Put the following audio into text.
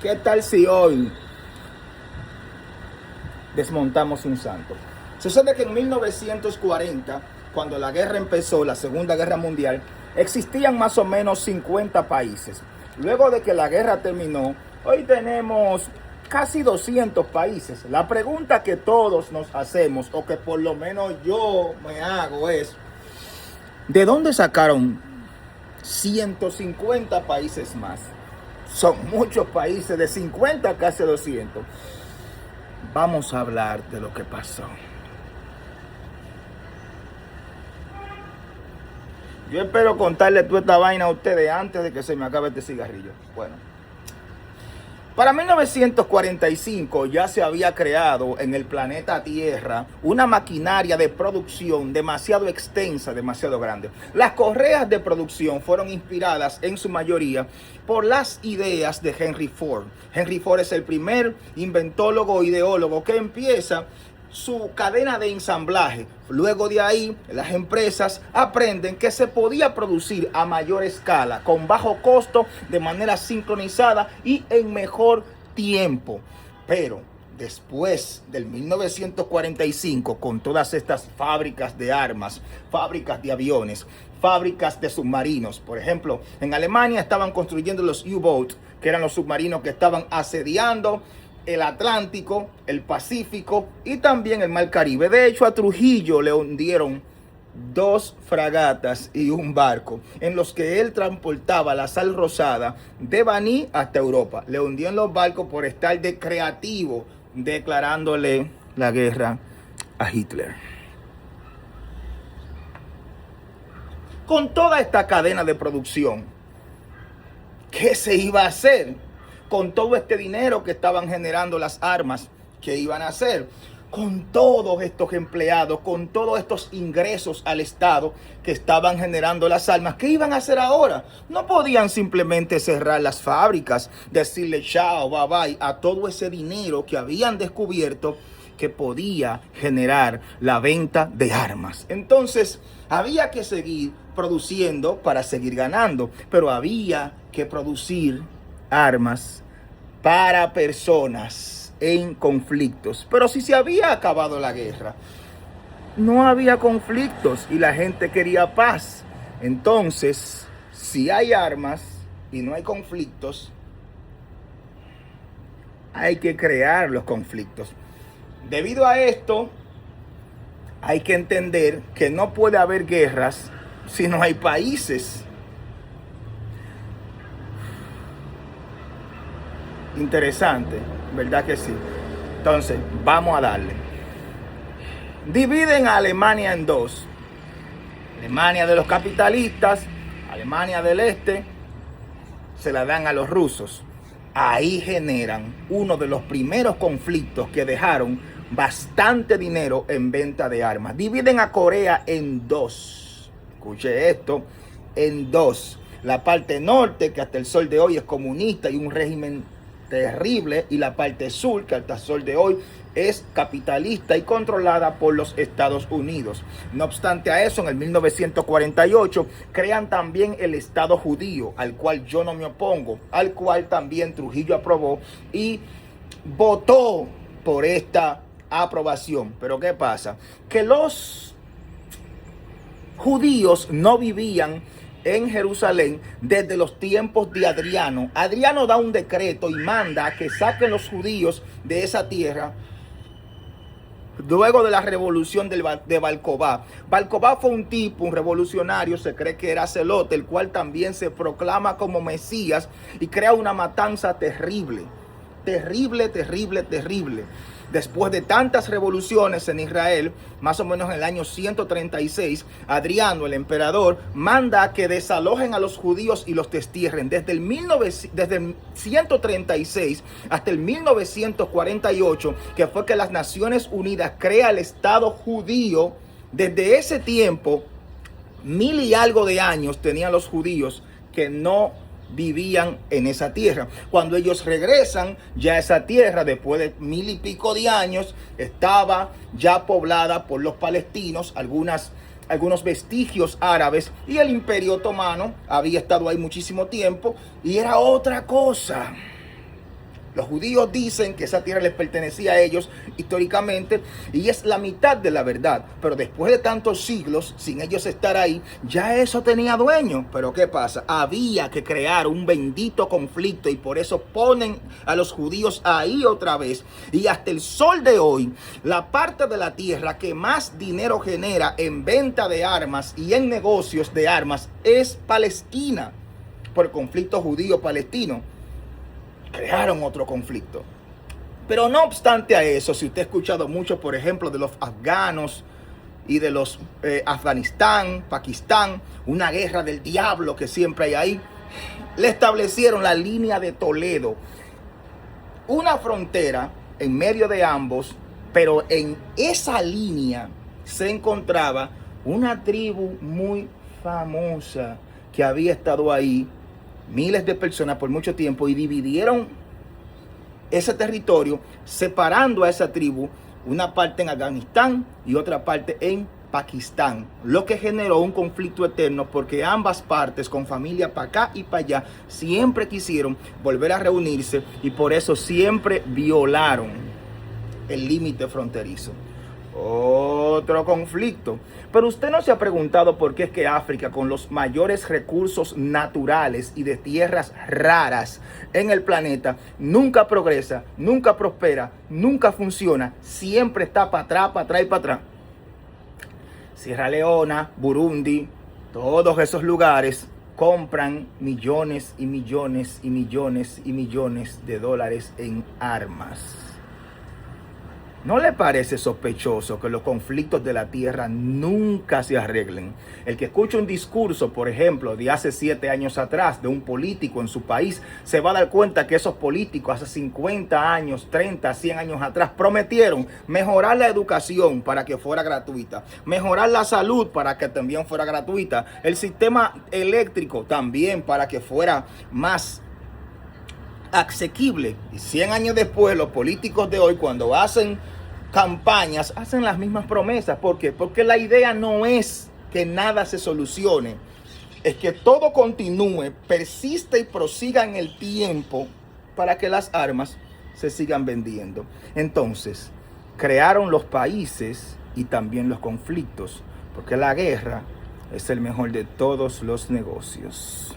¿Qué tal si hoy desmontamos un santo? Sucede que en 1940, cuando la guerra empezó, la Segunda Guerra Mundial, existían más o menos 50 países. Luego de que la guerra terminó, hoy tenemos casi 200 países. La pregunta que todos nos hacemos, o que por lo menos yo me hago, es: ¿de dónde sacaron 150 países más? Son muchos países, de 50 a casi 200. Vamos a hablar de lo que pasó. Yo espero contarle toda esta vaina a ustedes antes de que se me acabe este cigarrillo. Bueno, para 1945 ya se había creado en el planeta Tierra una maquinaria de producción demasiado extensa, demasiado grande. Las correas de producción fueron inspiradas en su mayoría por las ideas de Henry Ford. Henry Ford es el primer inventólogo, ideólogo que empieza su cadena de ensamblaje. Luego de ahí, las empresas aprenden que se podía producir a mayor escala, con bajo costo, de manera sincronizada y en mejor tiempo. Pero después del 1945, con todas estas fábricas de armas, fábricas de aviones, fábricas de submarinos, por ejemplo, en Alemania estaban construyendo los U-Boats, que eran los submarinos que estaban asediando el Atlántico, el Pacífico y también el Mar Caribe. De hecho, a Trujillo le hundieron 2 fragatas y un barco en los que él transportaba la sal rosada de Baní hasta Europa. Le hundieron los barcos por estar de creativo, declarándole la guerra a Hitler. Con toda esta cadena de producción, ¿qué se iba a hacer con todo este dinero que estaban generando las armas? ¿Qué iban a hacer con todos estos empleados, con todos estos ingresos al Estado que estaban generando las armas? ¿Qué iban a hacer ahora? No podían simplemente cerrar las fábricas, decirle chao, bye bye a todo ese dinero que habían descubierto que podía generar la venta de armas. Entonces, había que seguir produciendo para seguir ganando, pero había que producir armas para personas en conflictos. Pero si se había acabado la guerra, no había conflictos y la gente quería paz. Entonces, si hay armas y no hay conflictos, hay que crear los conflictos. Debido a esto, hay que entender que no puede haber guerras si no hay países. Interesante, ¿verdad que sí? Entonces, vamos a darle. Dividen a Alemania en dos: Alemania de los capitalistas, Alemania del Este, se la dan a los rusos. Ahí generan uno de los primeros conflictos que dejaron bastante dinero en venta de armas. Dividen a Corea en dos. Escuche esto, en dos. La parte norte, que hasta el sol de hoy es comunista y un régimen terrible, y la parte sur, que hasta el sol de hoy es capitalista y controlada por los Estados Unidos. No obstante a eso, en el 1948 crean también el Estado judío, al cual yo no me opongo, al cual también Trujillo aprobó y votó por esta aprobación. Pero ¿qué pasa? Que los judíos no vivían en Jerusalén desde los tiempos de Adriano. Adriano da un decreto y manda a que saquen los judíos de esa tierra luego de la revolución de Bar Kokhba. Bar Kokhba fue un tipo, un revolucionario, se cree que era celote, el cual también se proclama como Mesías y crea una matanza terrible. Terrible, terrible, terrible. Después de tantas revoluciones en Israel, más o menos en el año 136, Adriano, el emperador, manda a que desalojen a los judíos y los destierren. Desde el 136 hasta el 1948, que fue que las Naciones Unidas crea el Estado judío. Desde ese tiempo, 1000 y algo de años tenían los judíos que no vivían en esa tierra. Cuando ellos regresan, ya esa tierra, después de 1000 y pico de años, estaba ya poblada por los palestinos, algunos vestigios árabes, y el Imperio Otomano había estado ahí muchísimo tiempo y era otra cosa. Los judíos dicen que esa tierra les pertenecía a ellos históricamente y es la mitad de la verdad. Pero después de tantos siglos, sin ellos estar ahí, ya eso tenía dueño. Pero ¿qué pasa? Había que crear un bendito conflicto y por eso ponen a los judíos ahí otra vez. Y hasta el sol de hoy, la parte de la tierra que más dinero genera en venta de armas y en negocios de armas es Palestina, por el conflicto judío-palestino. Crearon otro conflicto. Pero no obstante a eso, si usted ha escuchado mucho, por ejemplo, de los afganos y de los Afganistán, Pakistán, una guerra del diablo que siempre hay ahí, le establecieron la línea de Toledo, una frontera en medio de ambos, pero en esa línea se encontraba una tribu muy famosa que había estado ahí miles de personas por mucho tiempo y dividieron ese territorio separando a esa tribu, una parte en Afganistán y otra parte en Pakistán, lo que generó un conflicto eterno porque ambas partes con familia para acá y para allá siempre quisieron volver a reunirse y por eso siempre violaron el límite fronterizo. Otro conflicto. Pero usted no se ha preguntado por qué es que África, con los mayores recursos naturales y de tierras raras en el planeta, nunca progresa, nunca prospera, nunca funciona, siempre está para atrás, para atrás y para atrás. Sierra Leona, Burundi, todos esos lugares compran millones y millones y millones y millones de dólares en armas. ¿No le parece sospechoso que los conflictos de la tierra nunca se arreglen? El que escucha un discurso, por ejemplo, de hace 7 años atrás, de un político en su país, se va a dar cuenta que esos políticos hace 50 años, 30, 100 años atrás, prometieron mejorar la educación para que fuera gratuita, mejorar la salud para que también fuera gratuita, el sistema eléctrico también para que fuera más asequible. Y 100 años después, los políticos de hoy, cuando hacen campañas, hacen las mismas promesas. ¿Por qué? Porque la idea no es que nada se solucione, es que todo continúe, persista y prosiga en el tiempo para que las armas se sigan vendiendo. Entonces, crearon los países y también los conflictos, porque la guerra es el mejor de todos los negocios.